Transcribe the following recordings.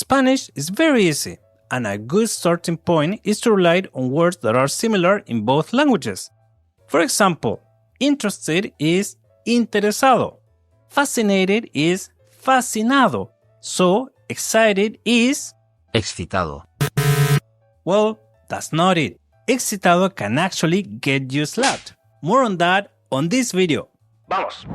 Spanish is very easy, and a good starting point is to rely on words that are similar in both languages. For example, interested is interesado. Fascinated is fascinado. So, excited is excitado. Well, that's not it. Excitado can actually get you slapped. More on that on this video. ¡Vamos!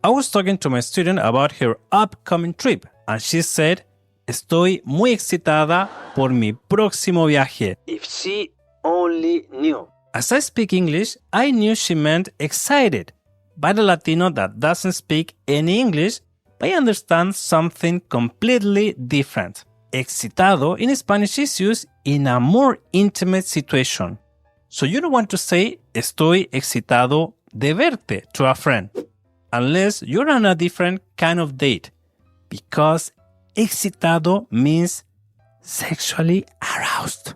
I was talking to my student about her upcoming trip, and she said, Estoy muy excitada por mi próximo viaje. If she only knew. As I speak English, I knew she meant excited. But a Latino that doesn't speak any English may understand something completely different. Excitado in Spanish is used in a more intimate situation. So you don't want to say estoy excitado de verte to a friend, unless you're on a different kind of date, because excitado means sexually aroused.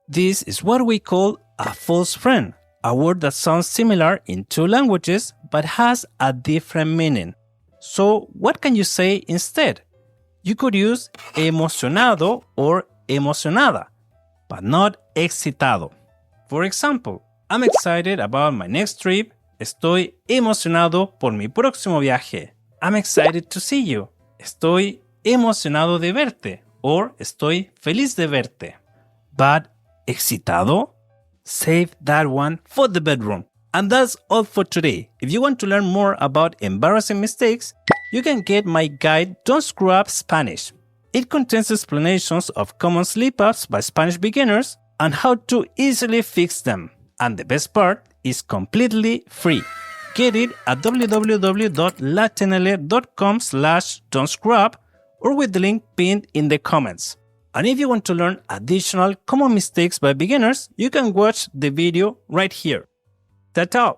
This is what we call a false friend, a word that sounds similar in two languages but has a different meaning. So what can you say instead? You could use emocionado or emocionada, but not excitado. For example, I'm excited about my next trip. Estoy emocionado por mi próximo viaje. I'm excited to see you. Estoy emocionado de verte. Or estoy feliz de verte. But excitado? Save that one for the bedroom. And that's all for today. If you want to learn more about embarrassing mistakes, you can get my guide Don't Screw Up Spanish. It contains explanations of common slip-ups by Spanish beginners and how to easily fix them. And the best part is completely free. Get it at www.latinl.com/don'tscrewup or with the link pinned in the comments. And if you want to learn additional common mistakes by beginners, you can watch the video right here. Ta-ta!